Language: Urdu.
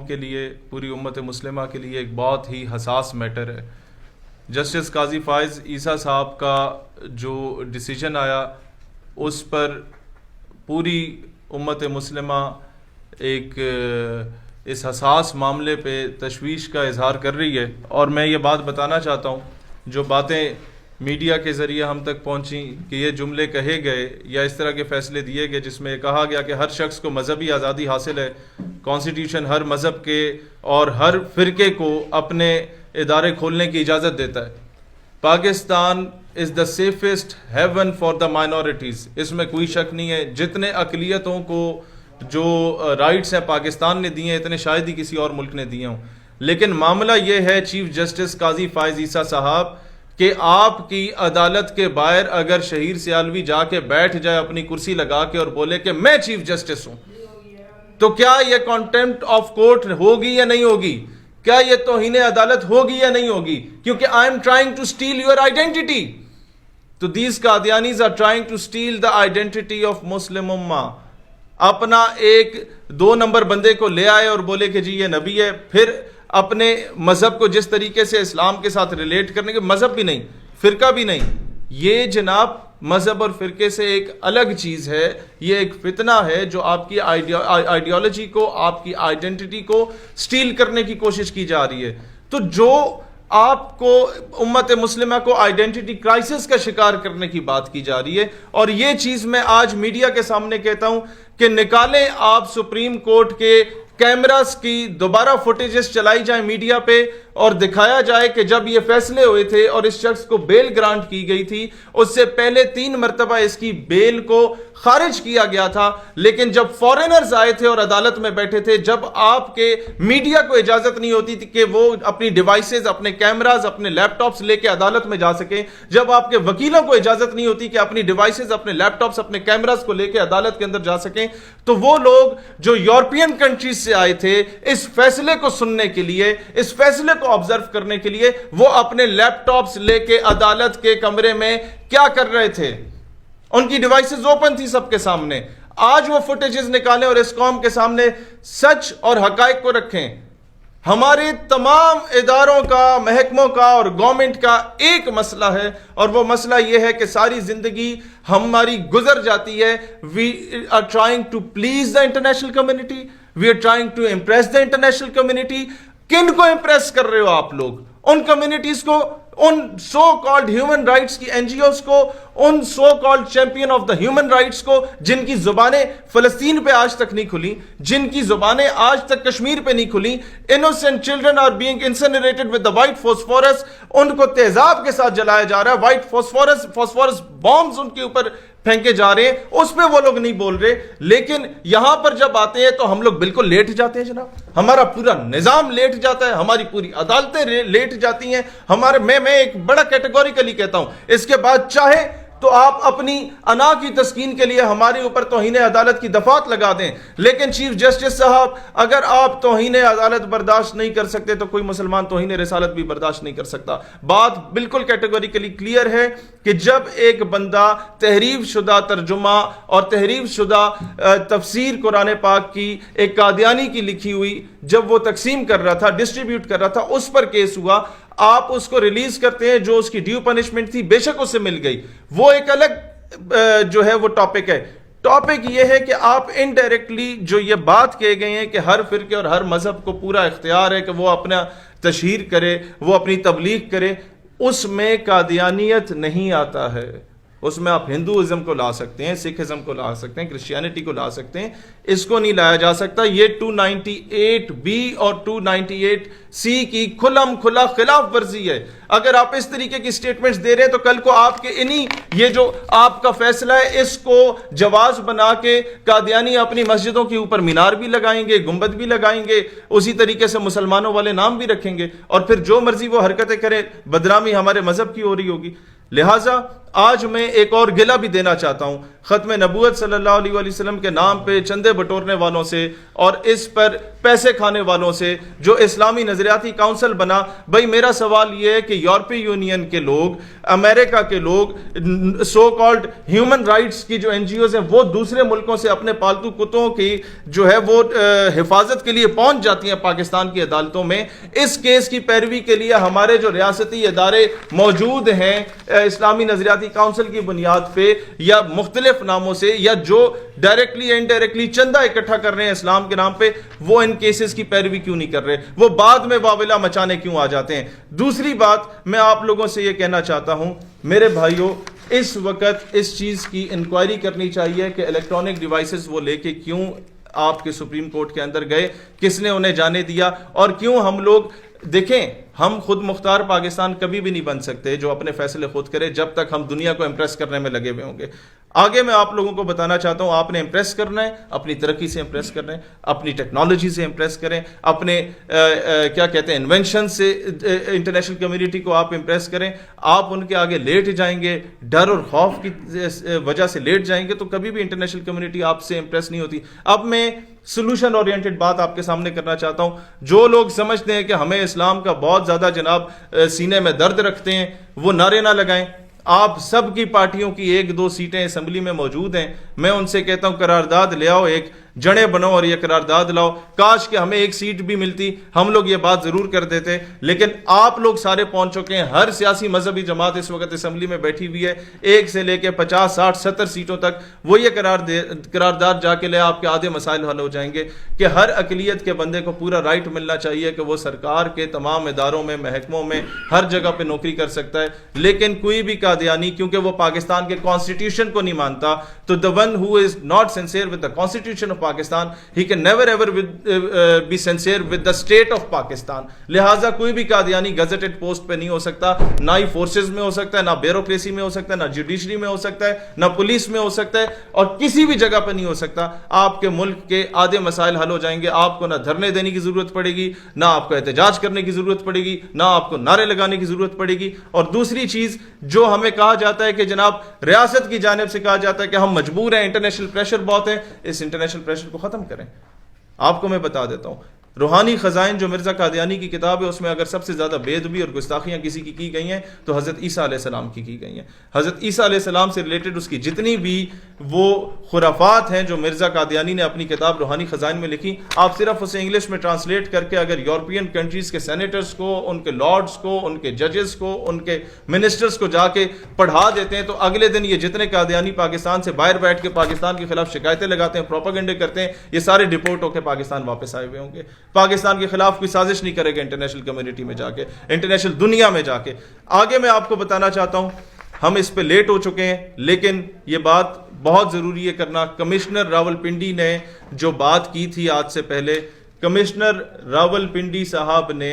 کے لیے, پوری امت مسلمہ کے لیے ایک بہت ہی حساس میٹر ہے. جسٹس قاضی فائز عیسیٰ صاحب کا جو ڈیسیجن آیا اس پر پوری امت مسلمہ ایک اس حساس معاملے پہ تشویش کا اظہار کر رہی ہے. اور میں یہ بات بتانا چاہتا ہوں, جو باتیں میڈیا کے ذریعے ہم تک پہنچیں کہ یہ جملے کہے گئے یا اس طرح کے فیصلے دیے گئے جس میں کہا گیا کہ ہر شخص کو مذہبی آزادی حاصل ہے, کانسٹیٹیوشن ہر مذہب کے اور ہر فرقے کو اپنے ادارے کھولنے کی اجازت دیتا ہے, Pakistan is the safest haven for the minorities, اس میں کوئی شک نہیں ہے. جتنے اقلیتوں کو جو رائٹس ہیں پاکستان نے دیے ہیں اتنے شاید ہی کسی اور ملک نے دیے ہوں. لیکن معاملہ یہ ہے چیف جسٹس قاضی فائز عیسیٰ صاحب کہ آپ کی عدالت کے باہر اگر شہیر سیالوی جا کے بیٹھ جائے اپنی کرسی لگا کے اور بولے کہ میں چیف جسٹس ہوں, تو کیا یہ کنٹمپٹ آف کورٹ ہوگی یا نہیں ہوگی؟ کیا یہ توہین عدالت ہوگی یا نہیں ہوگی؟ کیونکہ I am trying to steal your identity. تو these Qadianis are trying to steal the identity of Muslim ummah. اپنا ایک 2 نمبر بندے کو لے آئے اور بولے کہ جی یہ نبی ہے, پھر اپنے مذہب کو جس طریقے سے اسلام کے ساتھ ریلیٹ کرنے کے, مذہب بھی نہیں, فرقہ بھی نہیں, یہ جناب مذہب اور فرقے سے ایک الگ چیز ہے. یہ ایک فتنہ ہے جو آپ کی آئیڈیالوجی کو, آپ کی آئیڈینٹی کو سٹیل کرنے کی کوشش کی جا رہی ہے. تو جو آپ کو امت مسلمہ کو آئیڈینٹی کرائسس کا شکار کرنے کی بات کی جا رہی ہے, اور یہ چیز میں آج میڈیا کے سامنے کہتا ہوں کہ نکالیں آپ سپریم کورٹ کے کیمراز کی دوبارہ فوٹیجز چلائی جائیں میڈیا پہ اور دکھایا جائے کہ جب یہ فیصلے ہوئے تھے اور اس شخص کو بیل گرانٹ کی گئی تھی اس سے پہلے 3 مرتبہ اس کی بیل کو خارج کیا گیا تھا. لیکن جب فورینرز آئے تھے اور عدالت میں بیٹھے تھے, جب آپ کے میڈیا کو اجازت نہیں ہوتی تھی کہ وہ اپنی ڈیوائسز, اپنے کیمراز, اپنے لیپ ٹاپس لے کے عدالت میں جا سکیں, جب آپ کے وکیلوں کو اجازت نہیں ہوتی کہ اپنی ڈیوائسز, اپنے لیپ ٹاپس, اپنے کیمراز کو لے کے عدالت کے اندر جا سکیں, تو وہ لوگ جو یورپین کنٹریز سے آئے تھے اس فیصلے کو سننے کے لیے, اس فیصلے کو آبزرو کرنے کے لیے, وہ اپنے لیپ ٹاپس لے کے عدالت کے کمرے میں کیا کر رہے تھے؟ ان کی ڈیوائسز اوپن تھی سب کے سامنے. آج وہ فوٹیجز نکالیں اور اس قوم کے سامنے سچ اور حقائق کو رکھیں. ہمارے تمام اداروں کا, محکموں کا اور گورنمنٹ کا ایک مسئلہ ہے, اور وہ مسئلہ یہ ہے کہ ساری زندگی ہماری گزر جاتی ہے. We are trying to please the international community, we are trying to impress the international community. کن کو امپریس کر رہے ہو آپ لوگ؟ ان کمیونٹیز کو, ان سو کالڈ ہیومن رائٹس کی این جی اوز کو, ان so called champion of the human rights کو, جن کی زبانیں فلسطین پہ آج تک نہیں کھلی, جن کی زبانیں آج تک کشمیر پہ نہیں کھلی. innocent children are being incinerated with the white phosphorus. ان کو تیزاب کے ساتھ جلایا جا رہا ہے, white phosphorus bombs ان کے اوپر پھینکے جا رہے ہیں, اس پہ وہ لوگ نہیں بول رہے. لیکن یہاں پر جب آتے ہیں تو ہم لوگ بالکل لیٹ جاتے ہیں جناب, ہمارا پورا نظام لیٹ جاتا ہے, ہماری پوری عدالتیں لیٹ جاتی ہیں. ہمارے میں ایک بڑا کیٹیگوریکلی کہتا ہوں, اس کے بعد چاہے تو آپ اپنی انا کی تسکین کے لیے ہمارے اوپر توہین عدالت کی دفعات لگا دیں, لیکن چیف جسٹس صاحب اگر آپ توہین عدالت برداشت نہیں کر سکتے تو کوئی مسلمان توہین رسالت بھی برداشت نہیں کر سکتا. بات بالکل کیٹیگوریکلی کلیئر ہے کہ جب ایک بندہ تحریف شدہ ترجمہ اور تحریف شدہ تفسیر قرآن پاک کی ایک قادیانی کی لکھی ہوئی جب وہ تقسیم کر رہا تھا, ڈسٹریبیوٹ کر رہا تھا, اس پر کیس ہوا, آپ اس کو ریلیز کرتے ہیں, جو اس کی ڈیو پنشمنٹ تھی بے شک اس سے مل گئی, وہ ایک الگ جو ہے وہ ٹاپک ہے. ٹاپک یہ ہے کہ آپ انڈائریکٹلی جو یہ بات کہے گئے ہیں کہ ہر فرقے اور ہر مذہب کو پورا اختیار ہے کہ وہ اپنا تشہیر کرے, وہ اپنی تبلیغ کرے, اس میں قادیانیت نہیں آتا ہے. اس میں آپ ہندوازم کو لا سکتے ہیں, سکھ ازم کو لا سکتے ہیں, کرسچینٹی کو لا سکتے ہیں, اس کو نہیں لایا جا سکتا. یہ 298B اور 298C کی کھلم کھلا خلاف ورزی ہے. اگر آپ اس طریقے کی سٹیٹمنٹس دے رہے ہیں تو کل کو آپ کے یہ جو آپ کا فیصلہ ہے اس کو جواز بنا کے قادیانی اپنی مسجدوں کے اوپر مینار بھی لگائیں گے, گنبد بھی لگائیں گے, اسی طریقے سے مسلمانوں والے نام بھی رکھیں گے, اور پھر جو مرضی وہ حرکتیں کریں, بدنامی ہمارے مذہب کی ہو رہی ہوگی. لہٰذا آج میں ایک اور گلہ بھی دینا چاہتا ہوں ختم نبوت صلی اللہ علیہ وآلہ وسلم کے نام پہ چندے بٹورنے والوں سے اور اس پر پیسے کھانے والوں سے جو اسلامی نظریاتی کونسل بنا. بھائی میرا سوال یہ ہے کہ یورپی یونین کے لوگ, امریکہ کے لوگ, سو کالڈ ہیومن رائٹس کی جو این جی اوز ہیں وہ دوسرے ملکوں سے اپنے پالتو کتوں کی جو ہے وہ حفاظت کے لیے پہنچ جاتی ہیں پاکستان کی عدالتوں میں. اس کیس کی پیروی کے لیے ہمارے جو ریاستی ادارے موجود ہیں اسلامی نظریاتی کونسل کی بنیاد پہ یا مختلف ناموں سے, یا جو ڈائریکٹلی انڈائریکٹلی چندہ اکٹھا کر رہے ہیں اسلام کے نام پہ, وہ ان کیسز کی پیروی کیوں نہیں کر رہے؟ وہ بعد میں واویلا مچانے کیوں آ جاتے ہیں؟ دوسری بات میں آپ لوگوں سے یہ کہنا چاہتا ہوں میرے بھائیوں, اس وقت اس چیز کی انکوائری کرنی چاہیے کہ الیکٹرانک ڈیوائسز وہ لے کے کیوں آپ کے سپریم کورٹ کے اندر گئے, کس نے انہیں جانے دیا, اور کیوں ہم لوگ دیکھیں ہم خود مختار پاکستان کبھی بھی نہیں بن سکتے جو اپنے فیصلے خود کرے جب تک ہم دنیا کو امپریس کرنے میں لگے ہوئے ہوں گے. آگے میں آپ لوگوں کو بتانا چاہتا ہوں, آپ نے امپریس کرنا ہے, اپنی ترقی سے امپریس کرنا ہے, اپنی ٹیکنالوجی سے امپریس کریں, اپنے کیا کہتے ہیں انوینشن سے انٹرنیشنل کمیونٹی کو آپ امپریس کریں. آپ ان کے آگے لیٹ جائیں گے, ڈر اور خوف کی وجہ سے لیٹ جائیں گے, تو کبھی بھی انٹرنیشنل کمیونٹی آپ سے امپریس نہیں ہوتی. اب میں سولوشن اورینٹڈ بات آپ کے سامنے کرنا چاہتا ہوں. جو لوگ سمجھتے ہیں کہ ہمیں اسلام کا بہت زیادہ جناب سینے میں درد رکھتے ہیں, وہ نعرے نہ لگائیں. آپ سب کی پارٹیوں کی 1-2 سیٹیں اسمبلی میں موجود ہیں. میں ان سے کہتا ہوں قرارداد لے آؤ, ایک جڑیں بنو اور یہ قرارداد لاؤ. کاش کہ ہمیں ایک سیٹ بھی ملتی, ہم لوگ یہ بات ضرور کر دیتے. لیکن آپ لوگ سارے پہنچ چکے ہیں, ہر سیاسی مذہبی جماعت اس وقت اسمبلی میں بیٹھی ہوئی ہے, 1 سے لے کے 50, 60, 70 سیٹوں تک. وہ یہ قرارداد جا کے لے, آپ کے آدھے مسائل حل ہو جائیں گے کہ ہر اقلیت کے بندے کو پورا رائٹ ملنا چاہیے کہ وہ سرکار کے تمام اداروں میں, محکموں میں, ہر جگہ پہ نوکری کر سکتا ہے. لیکن کوئی بھی قادیانی کیونکہ وہ پاکستان کے کانسٹیٹیوشن کو نہیں مانتا, تو the one who is not sincere with the constitution of Pakistan, he can never ever be sincere with the state of Pakistan. لہٰذا کوئی بھی قادیانی گزٹڈ پوسٹ پہ نہیں ہو سکتا, نہ ہی فورسز میں ہو سکتا ہے, نہ بیوروکریسی میں ہو سکتا ہے, نہ جوڈیشری میں ہو سکتا ہے, نہ پولیس میں ہو سکتا ہے, اور کسی بھی جگہ پہ نہیں ہو سکتا. آپ کے ملک کے آدھے مسائل حل ہو جائیں گے. آپ کو نہ دھرنے دینے کی ضرورت پڑے گی, نہ آپ کو احتجاج کرنے کی ضرورت پڑے گی, نہ آپ کو نعرے لگانے کی ضرورت پڑے گی. اور دوسری چیز جو ہمیں کہا جاتا ہے کہ جناب ریاست کی جانب سے کہا جاتا ہے کہ ہم مجبور ہیں, انٹرنیشنل پریشر بہت ہے, اس انٹرنیشنل پریشر کو ختم کریں. آپ کو میں بتا دیتا ہوں, روحانی خزائن جو مرزا قادیانی کی کتاب ہے, اس میں اگر سب سے زیادہ بے ادبی اور گستاخیاں کسی کی گئی ہیں تو حضرت عیسیٰ علیہ السلام کی گئی ہیں. حضرت عیسیٰ علیہ السلام سے ریلیٹڈ اس کی جتنی بھی وہ خرافات ہیں جو مرزا قادیانی نے اپنی کتاب روحانی خزائن میں لکھی, آپ صرف اسے انگلش میں ٹرانسلیٹ کر کے اگر یورپین کنٹریز کے سینیٹرز کو, ان کے لارڈز کو, ان کے ججز کو, ان کے منسٹرز کو جا کے پڑھا دیتے ہیں, تو اگلے دن یہ جتنے قادیانی پاکستان سے باہر بیٹھ کے پاکستان کے خلاف شکایتیں لگاتے ہیں, پروپیگنڈے کرتے ہیں, یہ سارے ڈپورٹ ہو کے پاکستان واپس آئے ہوئے ہوں گے. پاکستان کے خلاف کوئی سازش نہیں کرے گا انٹرنیشنل کمیونٹی میں جا کے, انٹرنیشنل دنیا میں جا کے. آگے میں آپ کو بتانا چاہتا ہوں, ہم اس پہ لیٹ ہو چکے ہیں, لیکن یہ بات بہت ضروری ہے کرنا. کمشنر راولپنڈی نے جو بات کی تھی آج سے پہلے, کمشنر راولپنڈی صاحب نے